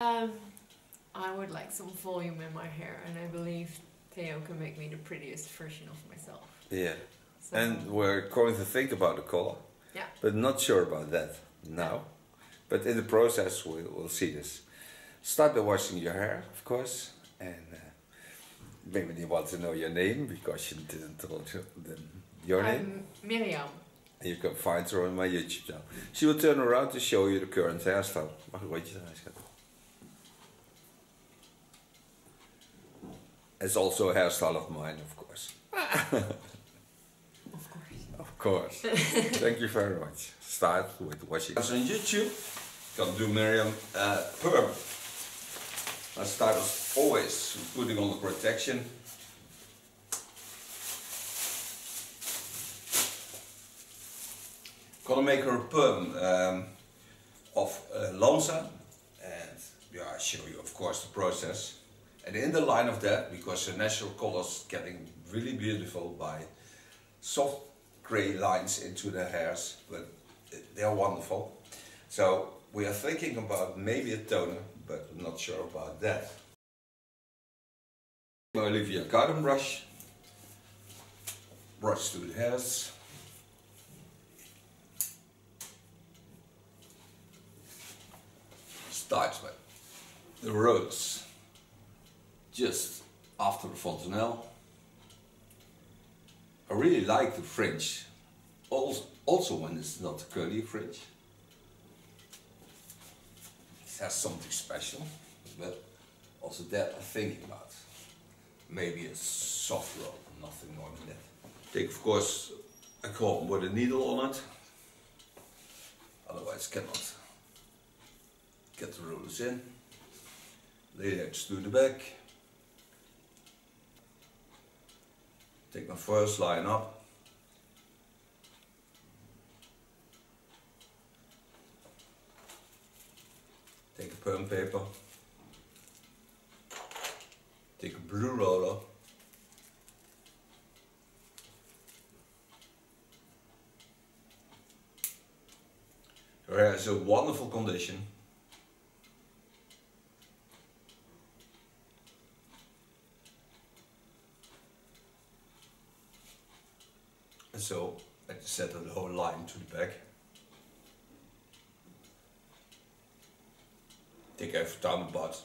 I would like some volume in my hair, and I believe Theo can make me the prettiest version of myself. Yeah. So, And we're going to think about the color. Yeah. But not sure about that now. But in the process we'll see this. Start by washing your hair, of course. And maybe they want to know your name, because you didn't tell your name. Miriam. And you can find her on my YouTube channel. She will turn around to show you the current hairstyle. Mag ik een rondje eruit zetten? It's also a hairstyle of mine, of course. Of course. Of course. Thank you very much. Start with washing. As on YouTube, can do Miriam PERM. I start as always putting on the protection. Gonna make her a perm of Lanza, and yeah, I show you of course the process. And in the line of that, because the natural colors getting really beautiful by soft grey lines into the hairs, but they're wonderful. So we are thinking about maybe a toner, but I'm not sure about that. My Olivia garden brush through the hairs. Start with the rollers just after the fontanelle. I really like the fringe, also when it's not a curly fringe. It has something special, but also that I'm thinking about. Maybe a soft roll, nothing more than that. Take of course a comb with a needle on it, otherwise cannot get the rollers in. Lay the edge to the back. Take my first line up. Take a perm paper. Take a blue roller. Your hair is in wonderful condition. And so I just set the whole line to the back. Take every time about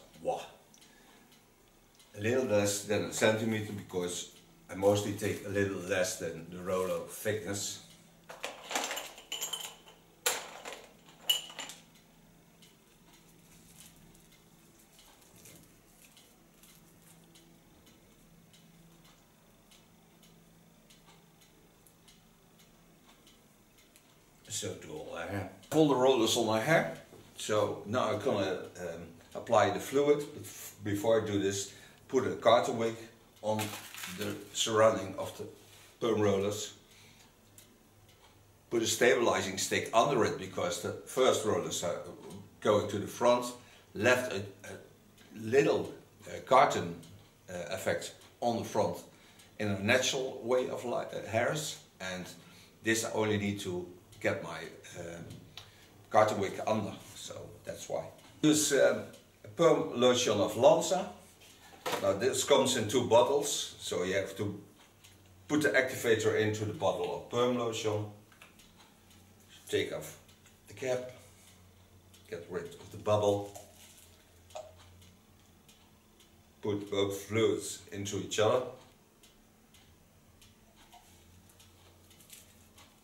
a little less than a centimeter, because I mostly take a little less than the roller thickness. So do all my hair. Pull the rollers on my hair. So now I'm gonna apply the fluid. But before I do this, put a carton wig on the surrounding of the perm rollers. Put a stabilizing stick under it, because the first rollers are going to the front. Left a little carton effect on the front in a natural way of hairs, and this I only need to get my carton wig under, so that's why. Use a perm lotion of Lanza. Now this comes in 2 bottles, so you have to put the activator into the bottle of perm lotion. Take off the cap, get rid of the bubble. Put both fluids into each other.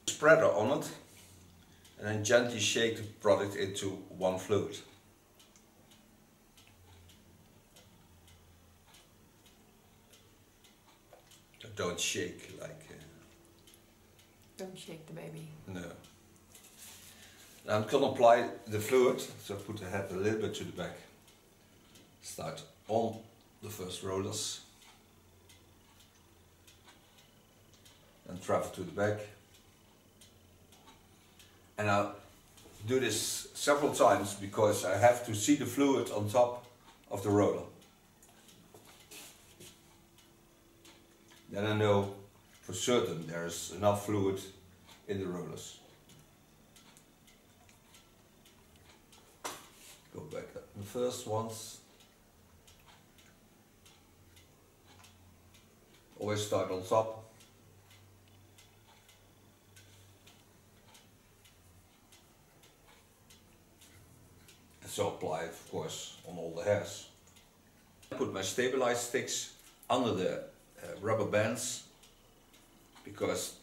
Spreader on it, and then gently shake the product into one fluid. Don't shake like... Don't shake the baby. No. Now I'm going to apply the fluid, so put the head a little bit to the back. Start on the first rollers. And travel to the back. And I'll do this several times, because I have to see the fluid on top of the roller. Then I know for certain there's enough fluid in the rollers. Go back up. The first ones always start on top. And so apply, of course, on all the hairs. I put my stabilized sticks under the rubber bands, because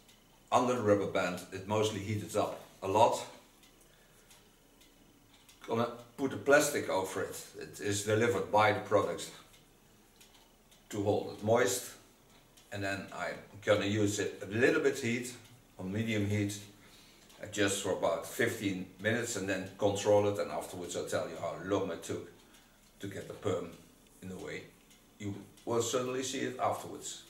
under the rubber band it mostly heated up a lot. Gonna put a plastic over it. It is delivered by the product to hold it moist, and then I'm gonna use it a little bit heat, on medium heat, just for about 15 minutes, and then control it, and afterwards I'll tell you how long it took to get the perm in the way. You will certainly see it afterwards.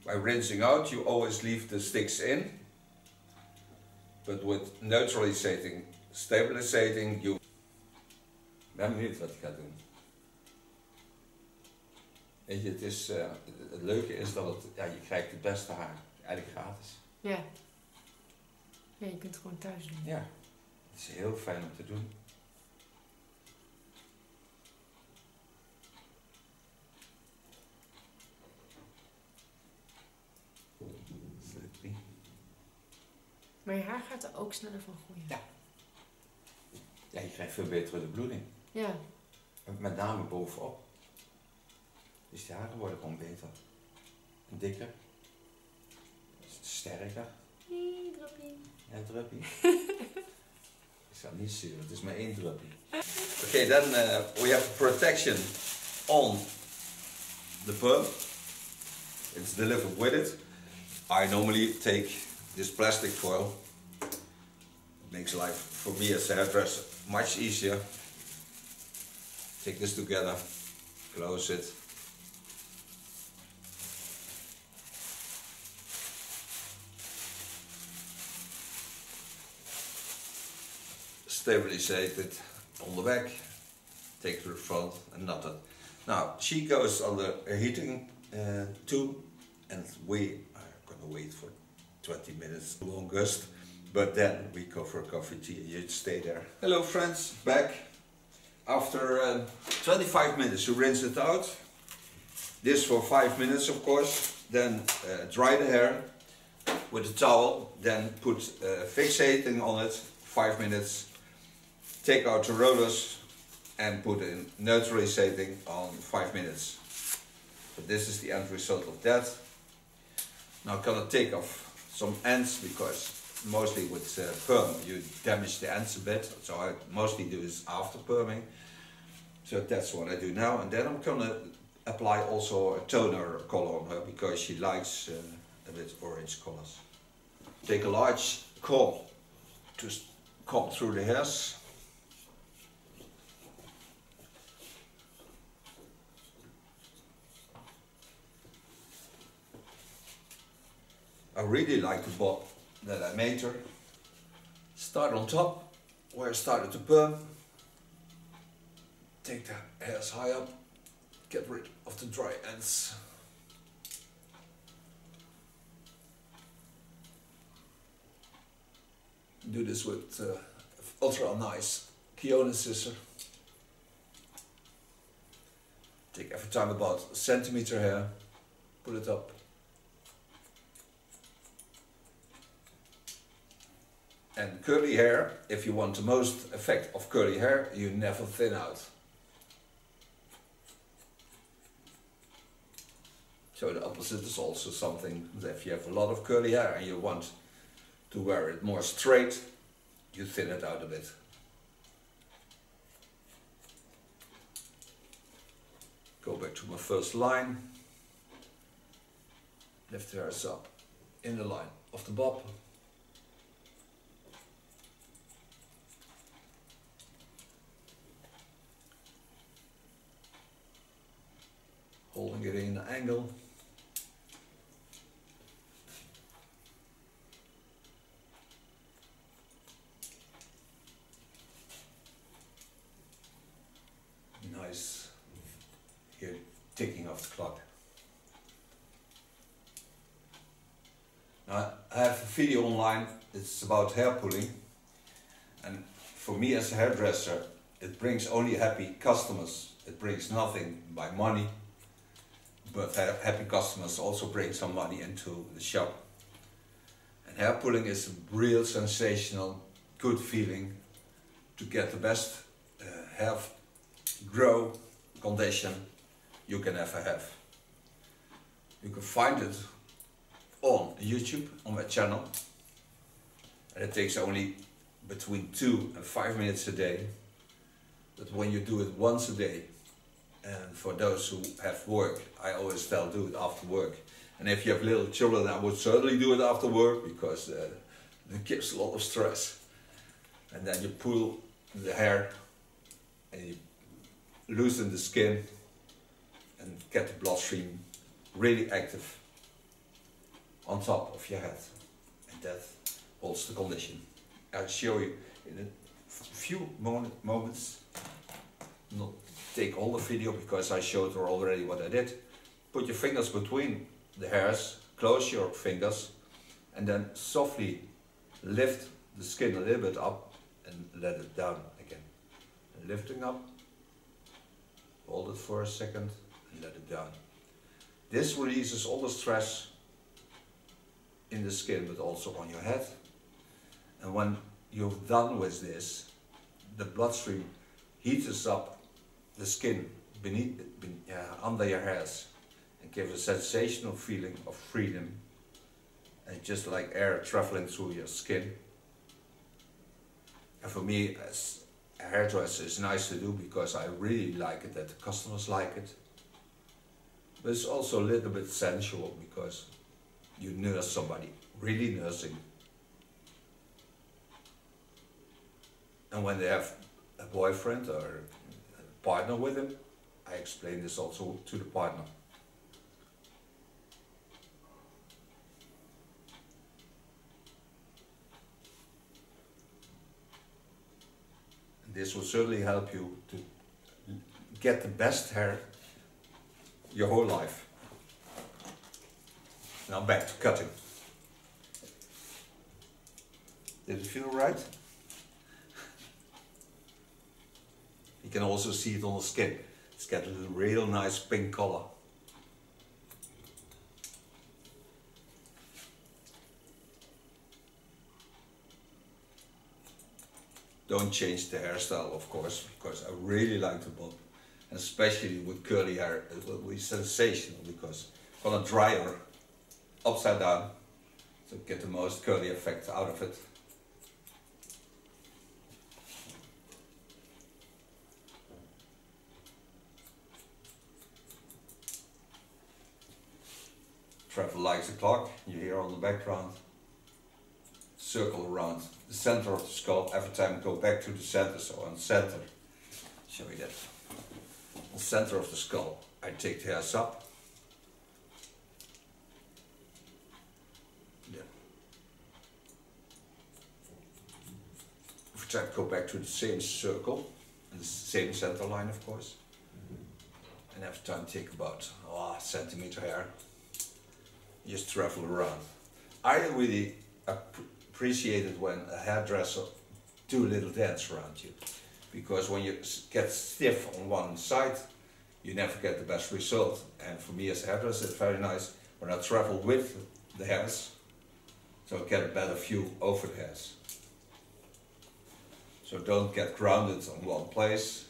By rinsing out, you always leave the sticks in, but with neutralizing, stabilizing, you... Ben benieuwd wat ik ga doen. Weet je, het leuke is dat je krijgt het beste haar eigenlijk gratis. Ja. Ja, je kunt het gewoon thuis doen. Ja, het is heel fijn om te doen. Maar je haar gaat er ook sneller van groeien. Ja. Ja, je krijgt veel betere bloeding. Ja. Met name bovenop. Dus die haren worden gewoon beter. En dikker. Sterker. Druppie. Ja, druppie. Ik zal niet zuren, het is maar 1 druppie. Okay, then we have protection on the perm. It's delivered with it. I normally take this plastic foil. It makes life for me as a hairdresser much easier. Take this together, close it. Stabilize it on the back, take it to the front and knot it. Now she goes on the heating tube, and we are gonna wait for 20 minutes longest, but then we go for a coffee tea. You stay there. Hello friends, back. After 25 minutes you rinse it out. This for 5 minutes of course. Then dry the hair with a towel. Then put fixating on it 5 minutes. Take out the rollers and put in neutralizing on 5 minutes. So this is the end result of that. Now I'm gonna take off some ends, because mostly with perm you damage the ends a bit. So I mostly do this after perming. So that's what I do now, and then I'm gonna apply also a toner color on her, because she likes a bit orange colors. Take a large comb to comb through the hairs. I really like the bob that I made her. Start on top, where I started to perm. Take the hairs high up, get rid of the dry ends. Do this with ultra nice T.K.S scissor. Take every time about a centimeter hair, put it up. And curly hair, if you want the most effect of curly hair, you never thin out. So the opposite is also something that if you have a lot of curly hair and you want to wear it more straight, you thin it out a bit. Go back to my first line. Lift the hairs up in the line of the bob. Holding it in an angle. Nice. Here, ticking off the clock. Now, I have a video online. It's about hair pulling. And for me as a hairdresser, it brings only happy customers. It brings nothing by money, but happy customers also bring some money into the shop. And hair pulling is a real sensational, good feeling to get the best hair grow condition you can ever have. You can find it on YouTube, on my channel, and it takes only between 2 and 5 minutes a day. But when you do it once a day, and for those who have work, I always tell do it after work. And if you have little children, I would certainly do it after work, because it gives a lot of stress. And then you pull the hair and you loosen the skin and get the bloodstream really active on top of your head, and that holds the condition. I'll show you in a few moments. Not take all the video because I showed her already what I did. Put your fingers between the hairs, close your fingers, and then softly lift the skin a little bit up and let it down again. And lifting up, hold it for a second and let it down. This releases all the stress in the skin, but also on your head. And when you've done with this, the bloodstream heats up the skin under your hairs and gives a sensational feeling of freedom, and just like air traveling through your skin. And for me as a hairdresser, it's nice to do because I really like it, that the customers like it. But it's also a little bit sensual because you nurse somebody, really nursing. And when they have a boyfriend or a partner with him, I explain this also to the partner. And this will certainly help you to get the best hair your whole life. Now back to cutting. Did it feel right? You can also see it on the skin. It's got a real nice pink color. Don't change the hairstyle, of course, because I really like the bob. And especially with curly hair, it will be sensational, because I'm gonna dry her upside down to get the most curly effect out of it. Travel like the clock, you hear on the background. Circle around the center of the skull every time I go back to the center, so on center. Show you that. On the center of the skull, I take the hairs up. Yeah. Every time I go back to the same circle, and the same center line, of course. And every time I take about a centimeter hair. Just travel around. I really appreciate it when a hairdresser do a little dance around you, because when you get stiff on one side, you never get the best result. And for me as a hairdresser, it's very nice when I travel with the hairs, so I get a better view over the hairs. So don't get grounded on one place.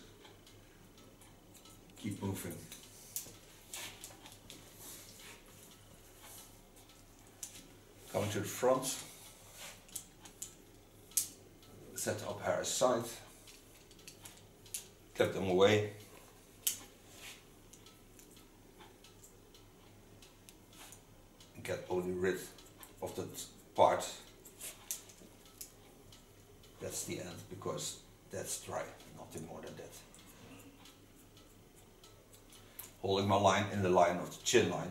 Keep moving. Coming to the front, set up hair aside, clip them away, and get only rid of that part. That's the end, because that's dry, nothing more than that. Holding my line in the line of the chin line.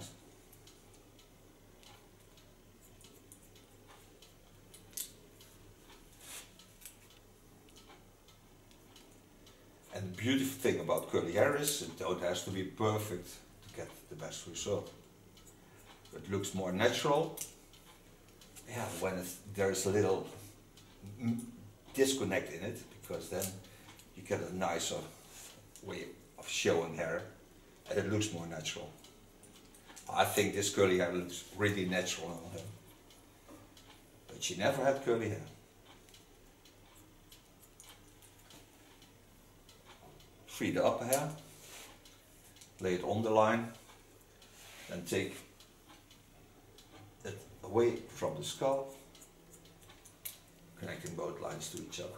And the beautiful thing about curly hair is it don't have to be perfect to get the best result. It looks more natural. Yeah, when there's a little disconnect in it, because then you get a nicer way of showing hair and it looks more natural. I think this curly hair looks really natural on her. But she never had curly hair. Free the upper hair, lay it on the line, then take it away from the skull, connecting both lines to each other.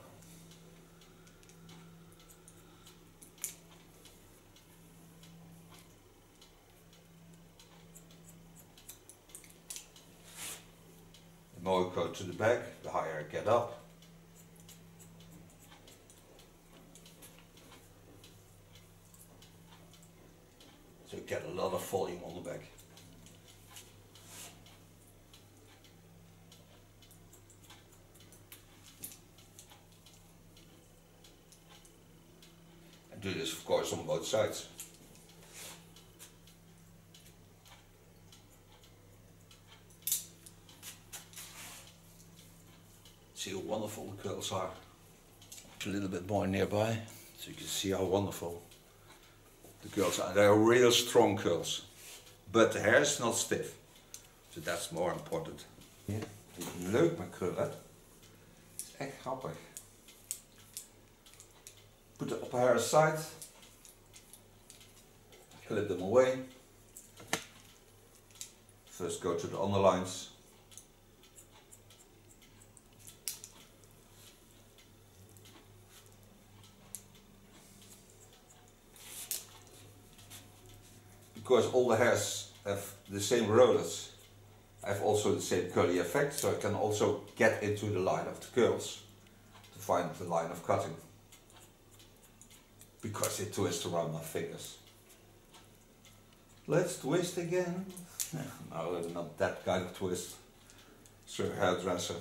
The more you go to the back, the higher I get up. So you get a lot of volume on the back. And do this of course on both sides. See how wonderful the curls are. A little bit more nearby, so you can see how wonderful the curls are. They are real strong curls, but the hair is not stiff, so that's more important. Ja, leuk met krullen. Het is echt grappig. Put the upper hair aside, clip them away. First go to the underlines. Because all the hairs have the same rollers, have also the same curly effect, so I can also get into the line of the curls to find the line of cutting. Because they twist around my fingers. Let's twist again. No, not that kind of twist. Sir hairdresser.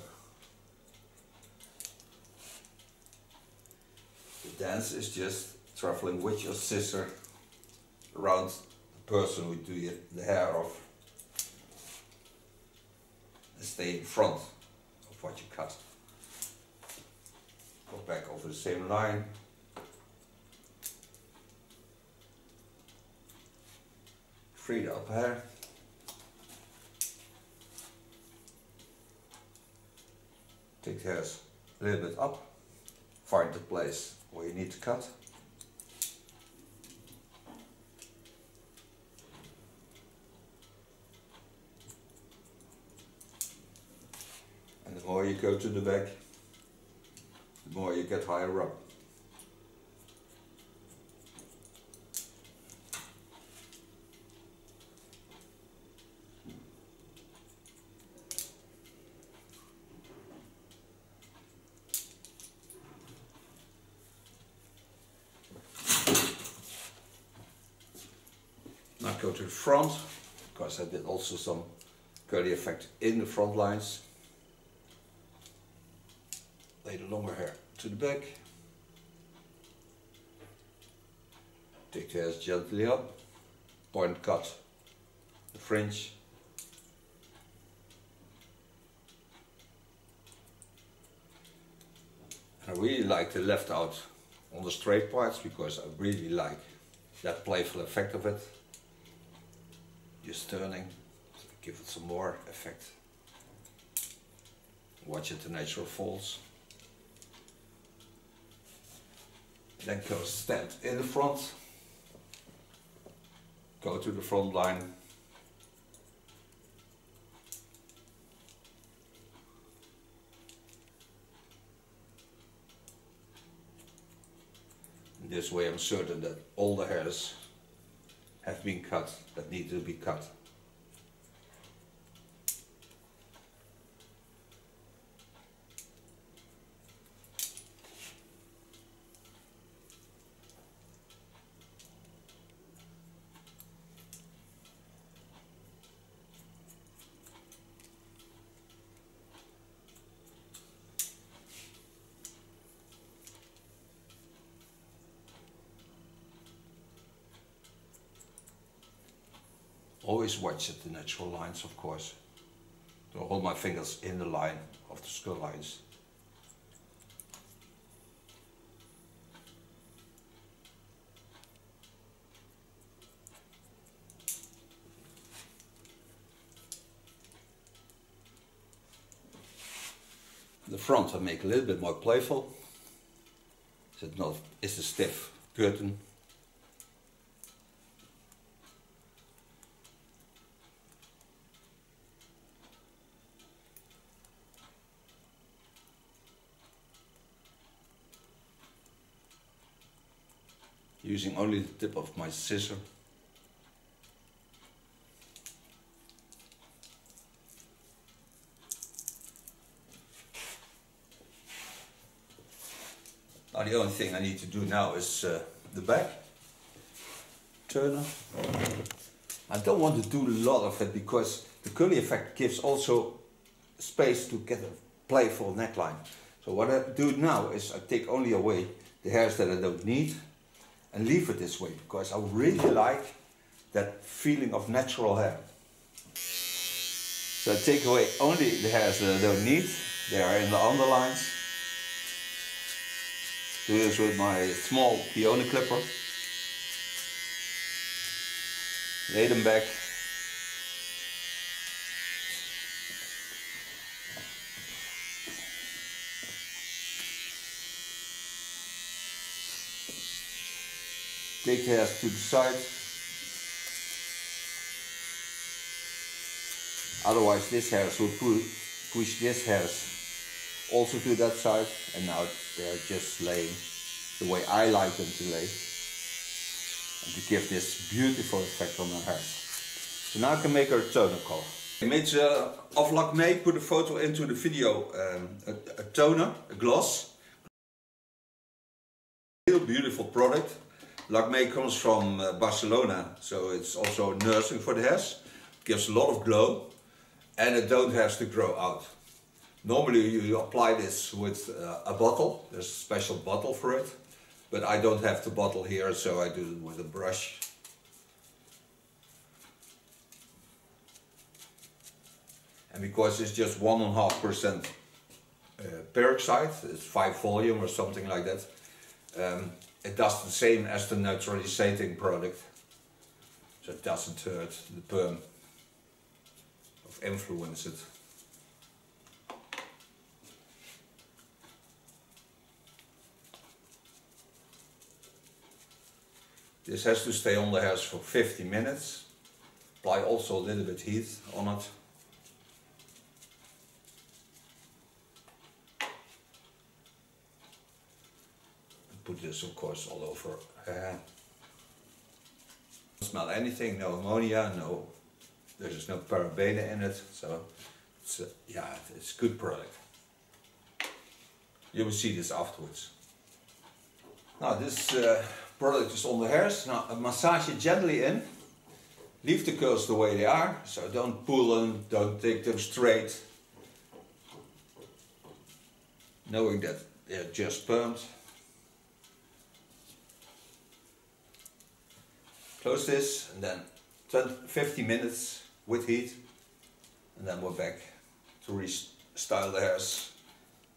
The dance is just traveling with your scissor around person who do the hair of, and stay in front of what you cut. Go back over the same line. Free the upper hair. Take the hairs a little bit up. Find the place where you need to cut. The more you go to the back, the more you get higher up. Now go to the front, because I did also some curly effect in the front lines. Lay the longer hair to the back. Take the hairs gently up. Point cut the fringe. I really like the left out on the straight parts, because I really like that playful effect of it. Just turning, give it some more effect. Watch it, the natural falls. Then go stand in the front, go to the front line, and this way I'm certain that all the hairs have been cut that need to be cut. Always watch at the natural lines, of course. Don't hold my fingers in the line of the skull lines. The front I make a little bit more playful. It's a stiff curtain. Using only the tip of my scissor. Now the only thing I need to do now is the back turner. I don't want to do a lot of it because the curly effect gives also space to get a playful neckline. So what I do now is I take only away the hairs that I don't need and leave it this way because I really like that feeling of natural hair. So I take away only the hairs that I don't need. They are in the underlines. Do this with my small peony clipper. Lay them back. Take the hairs to the side. Otherwise this hairs will push this hairs also to that side, and now they're just laying the way I like them to lay, and to give this beautiful effect on the hairs. So now I can make her a toner color. I made of Lakmé, put a photo into the video, a toner, a gloss. Real beautiful product. Lakmé comes from Barcelona, so it's also nursing for the hairs. Gives a lot of glow, and it don't have to grow out. Normally you apply this with a bottle, there's a special bottle for it, but I don't have the bottle here, so I do it with a brush. And because it's just 1.5% peroxide, it's 5 volume or something like that, it does the same as the neutralizing product, so it doesn't hurt the perm or influence it. This has to stay on the hairs for 50 minutes. Apply also a little bit heat on it. Put this of course all over hair. Don't smell anything, no ammonia, no, there's no paraben in it, so it's yeah, it's a good product. You will see this afterwards. Now this product is on the hairs. Now massage it gently in. Leave the curls the way they are, so don't pull them, don't take them straight. Knowing that they're just permed. Close this and then 50 minutes with heat, and then we're back to restyle the hairs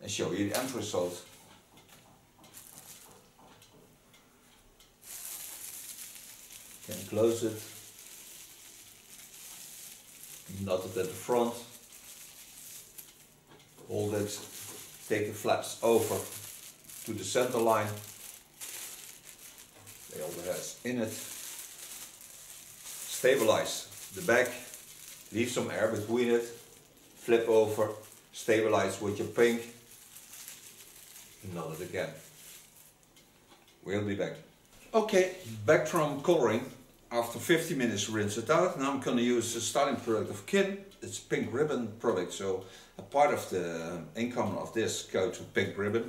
and show you the end result. Can close it, knot it at the front, hold it, take the flaps over to the center line, lay all the hairs in it, stabilize the back, leave some air between it, flip over, stabilize with your pink, knot it again. We'll be back. Okay, back from coloring. After 50 minutes rinse it out. Now I'm going to use the styling product of Kin. It's a pink ribbon product, so a part of the income of this goes to pink ribbon.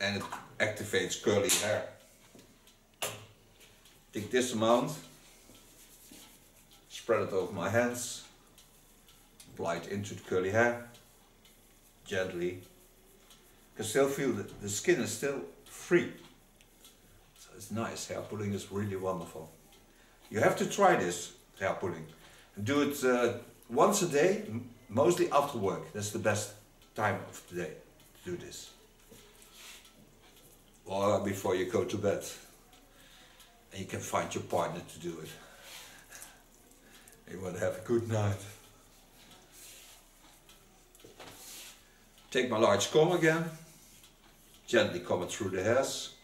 And it activates curly hair. Take this amount, spread it over my hands, apply it into the curly hair, gently. You can still feel that the skin is still free. So it's nice, hair pulling is really wonderful. You have to try this hair pulling. And do it once a day, mostly after work. That's the best time of the day to do this. Or before you go to bed. And you can find your partner to do it. You want to have a good night. Take my large comb again, gently comb it through the hairs.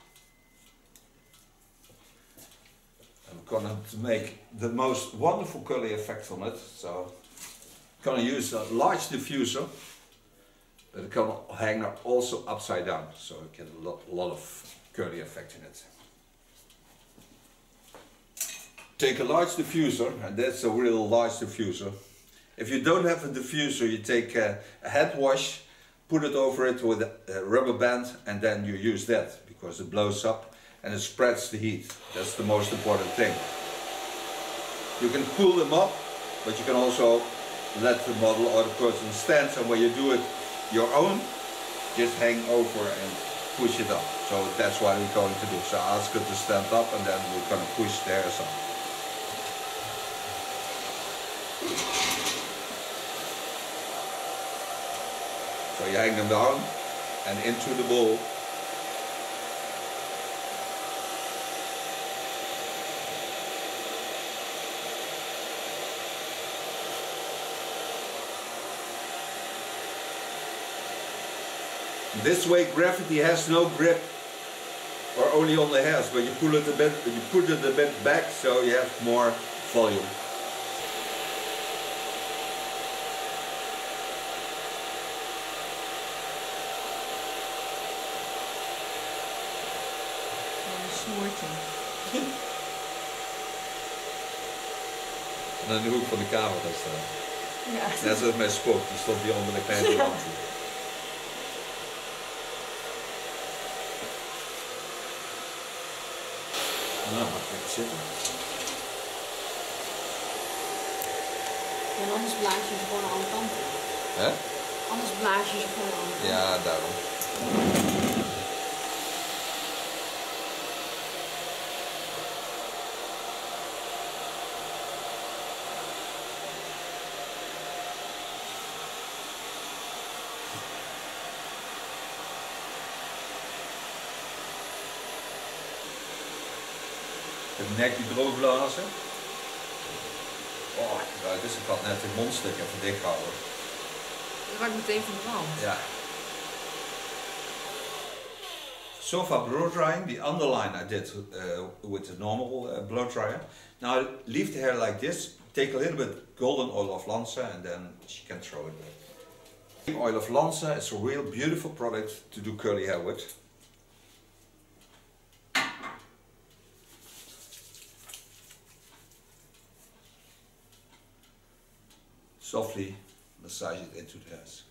I'm gonna make the most wonderful curly effect on it, so I'm gonna use a large diffuser, but it can hang also upside down, so I get a lot of curly effect in it. Take a large diffuser, and that's a real large diffuser. If you don't have a diffuser, you take a head wash, put it over it with a rubber band, and then you use that, because it blows up and it spreads the heat. That's the most important thing. You can pull them up, but you can also let the model or the person stand, and when you do it your own, just hang over and push it up. So that's what we're going to do. So I ask her to stand up, and then we're going to push the hairs up. So you hang them down and into the bowl. This way gravity has no grip, or only on the hairs, but you pull it a bit, you put it a bit back so you have more volume. En aan de hoek van de kamer daar staan. Ja. Net zoals mijn spook, die stond hier onder de kleine lamp. Nou, mag ik even zitten. En anders blaas je ze gewoon aan alle kanten. Hè? Anders blaas je ze gewoon aan alle kanten. Ja, daarom. Het nekje droog blazen. Oh, dus ik had net het mondstuk even dicht gehouden. Dat maakt meteen verbrand. Ja. So far blow drying, the underline I did with the normal blow dryer. Now leave the hair like this, take a little bit golden oil of Lanza, and then she can throw it back. Oil of Lanza is a real beautiful product to do curly hair with. Softly massage it into the hairs.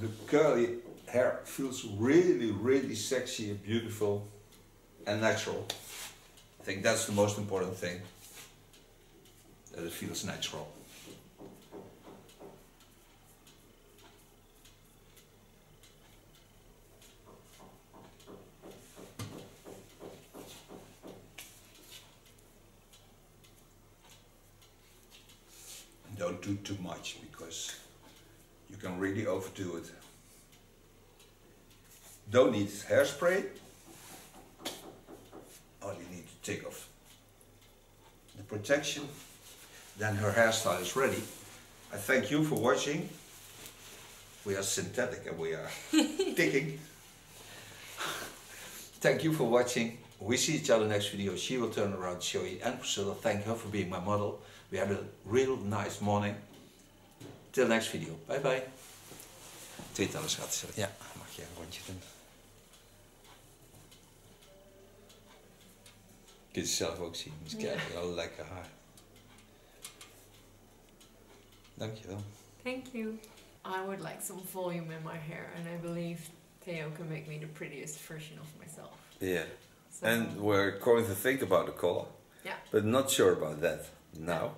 The curly hair feels really, really sexy and beautiful and natural. I think that's the most important thing, that it feels natural. Don't do too much, because you can really overdo it. Don't need hairspray. Only need to take off the protection. Then her hairstyle is ready. I thank you for watching. We are synthetic and we are ticking. Thank you for watching. We see each other next video. She will turn around to show you. And Priscilla, thank her for being my model. We had a real nice morning. Till next video. Bye bye. Tweetellen schat. Ja, mag je een rondje doen. Kun je het zelf ook zien. Dus kijk, wel lekker haar. Dankjewel. Thank you. I would like some volume in my hair, and I believe Theo can make me the prettiest version of myself. Yeah. So, And we're going to think about the color. yeah. But not sure about that now.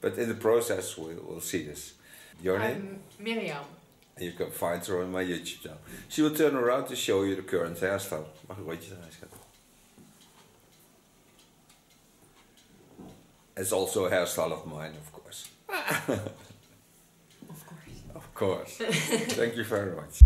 But in the process we'll see this. Your name? Miriam. And you can find her on my YouTube channel. She will turn around to show you the current hairstyle. Mag ik een rondje draaien, schat? It's also a hairstyle of mine, of course. Of course. Of course. Thank you very much.